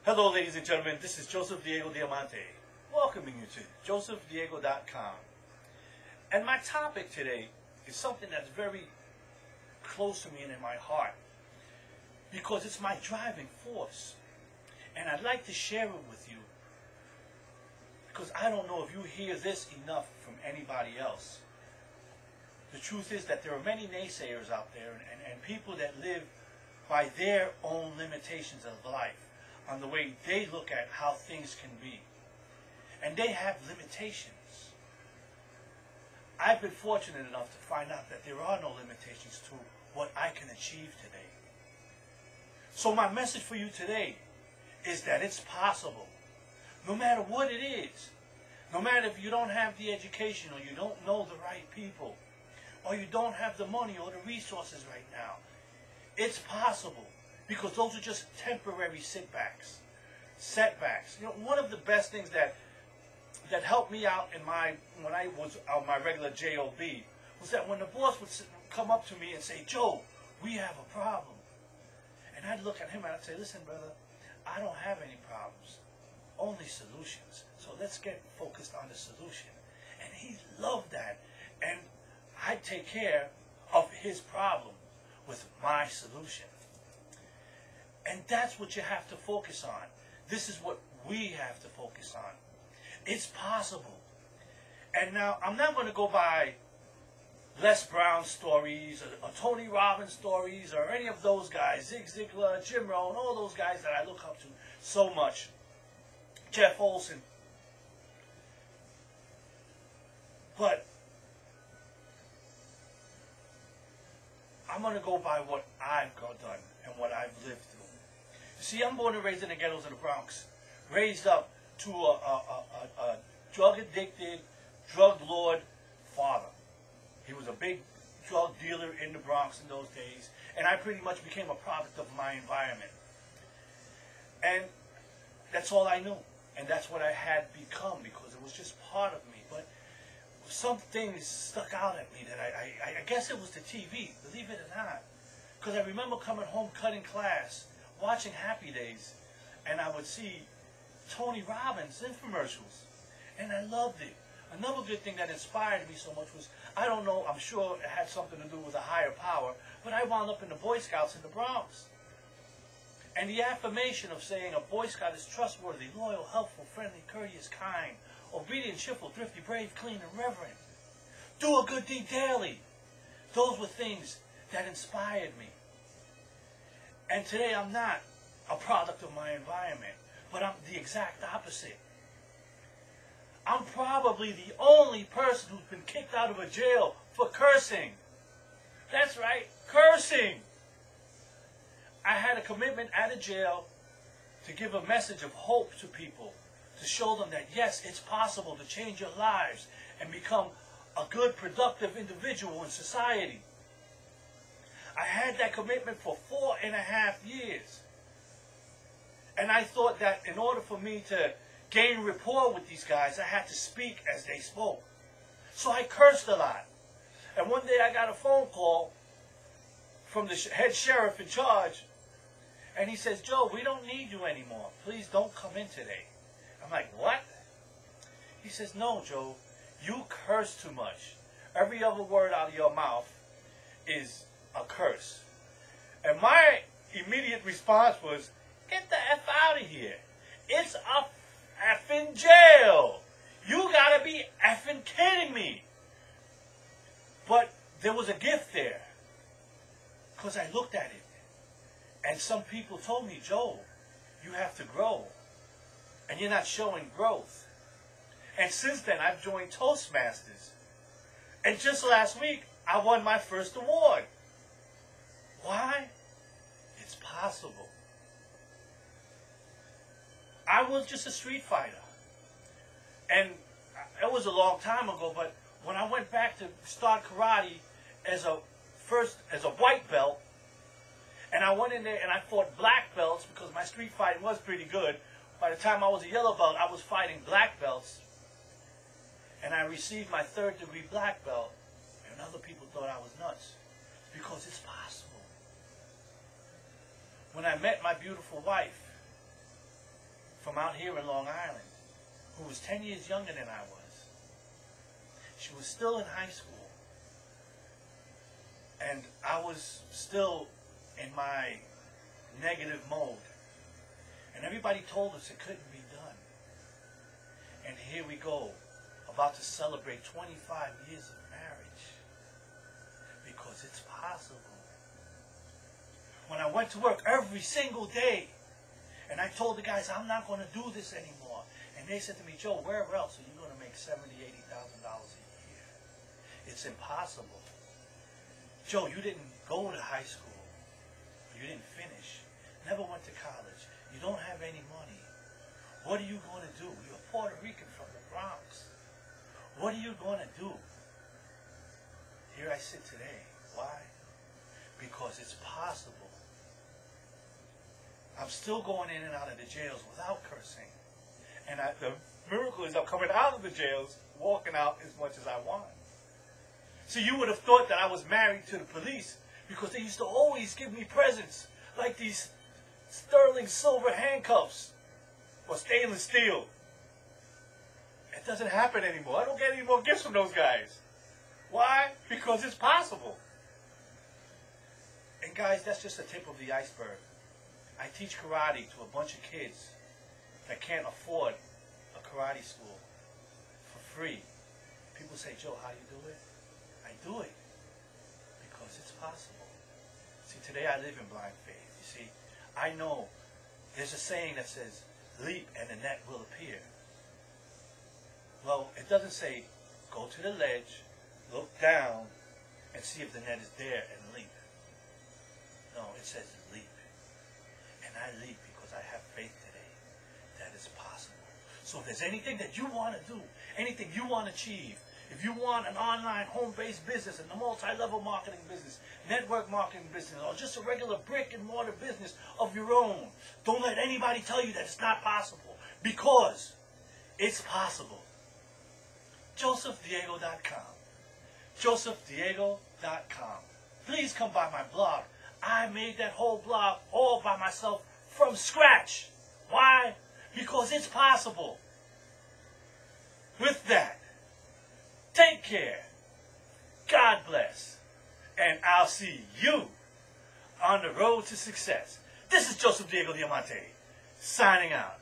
Hello, ladies and gentlemen. This is JosephDiego Can, welcoming you to JosephDiego.com. And my topic today is something that's very close to me and in my heart, because it's my driving force. And I'd like to share it with you, because I don't know if you hear this enough from anybody else. The truth is that there are many naysayers out there and people that live by their own limitations of life, on the way they look at how things can be. And they have limitations. I've been fortunate enough to find out that there are no limitations to what I can achieve today. So my message for you today is that it's possible, no matter what it is. No matter if you don't have the education, or you don't know the right people, or you don't have the money or the resources right now. It's possible, because those are just temporary setbacks. You know, one of the best things that helped me out in when I was on my regular job was that when the boss would come up to me and say, "Joe, we have a problem," and I'd look at him and I'd say, "Listen, brother, I don't have any problems, only solutions. So let's get focused on the solution." And he loved that, and I'd take care of his problem with my solution. And that's what you have to focus on. This is what we have to focus on. It's possible. And now, I'm not going to go by Les Brown stories or Tony Robbins stories or any of those guys, Zig Ziglar, Jim Rohn, all those guys that I look up to so much, Jeff Olson. But I'm going to go by what I've done and what I've lived through. You see, I'm born and raised in the ghettos of the Bronx, raised up to a drug-addicted, drug lord father. He was a big drug dealer in the Bronx in those days, and I pretty much became a product of my environment. And that's all I knew, and that's what I had become, because it was just part of me. But some things stuck out at me that I guess it was the TV, believe it or not. Because I remember coming home cutting class, watching Happy Days, and I would see Tony Robbins infomercials, and I loved it. Another good thing that inspired me so much was, I don't know, I'm sure it had something to do with a higher power, but I wound up in the Boy Scouts in the Bronx. And the affirmation of saying a Boy Scout is trustworthy, loyal, helpful, friendly, courteous, kind, obedient, cheerful, thrifty, brave, clean, and reverent. Do a good deed daily. Those were things that inspired me. And today I'm not a product of my environment, but I'm the exact opposite. I'm probably the only person who's been kicked out of a jail for cursing. That's right, cursing. I had a commitment out of jail to give a message of hope to people, to show them that yes, it's possible to change your lives and become a good, productive individual in society. I had that commitment for 4.5 years. And I thought that in order for me to gain rapport with these guys, I had to speak as they spoke. So I cursed a lot. And one day I got a phone call from the head sheriff in charge, and he says, "Joe, we don't need you anymore. Please don't come in today." I'm like, "What?" He says, "No, Joe, you curse too much. Every other word out of your mouth is a curse." And my immediate response was, "Get the F out of here. It's a effing jail. You gotta be effing kidding me." But there was a gift there, because I looked at it. And some people told me, "Joe, you have to grow. And you're not showing growth." And since then, I've joined Toastmasters. And just last week, I won my first award. Why? It's possible. I was just a street fighter. And it was a long time ago, but when I went back to start karate as a white belt, and I went in there and I fought black belts, because my street fighting was pretty good. By the time I was a yellow belt, I was fighting black belts. And I received my 3rd-degree black belt, and other people thought I was nuts, because it's possible. When I met my beautiful wife, from out here in Long Island who was 10 years younger than I was. She was still in high school. And I was still in my negative mode. And everybody told us it couldn't be done. And here we go, about to celebrate 25 years of marriage. Because it's possible. When I went to work every single day, and I told the guys, I'm not going to do this anymore. And they said to me, Joe, where else are you going to make $70,000, $80,000 a year? It's impossible. Joe, you didn't go to high school. You didn't finish. Never went to college. You don't have any money. What are you going to do? You're Puerto Rican from the Bronx. What are you going to do? Here I sit today. Why? Because it's possible. I'm still going in and out of the jails without cursing. And the miracle is I'm coming out of the jails, walking out as much as I want. So you would have thought that I was married to the police because they used to always give me presents like these sterling silver handcuffs or stainless steel. It doesn't happen anymore. I don't get any more gifts from those guys. Why? Because it's possible. And guys, that's just the tip of the iceberg. I teach karate to a bunch of kids that can't afford a karate school for free. People say, Joe, how do you do it? I do it because it's possible. See, today I live in blind faith. You see, I know there's a saying that says, leap and the net will appear. Well, it doesn't say, go to the ledge, look down, and see if the net is there and leap. No, it says leap. And I leap because I have faith today that it's possible. So if there's anything that you want to do, anything you want to achieve, if you want an online home-based business, and a multi-level marketing business, network marketing business, or just a regular brick-and-mortar business of your own, don't let anybody tell you that it's not possible, because it's possible. JosephDiego.com. JosephDiego.com. Please come by my blog. I made that whole blog all by myself from scratch. Why? Because it's possible. With that, take care. God bless. And I'll see you on the road to success. This is JosephDiego Can, signing out.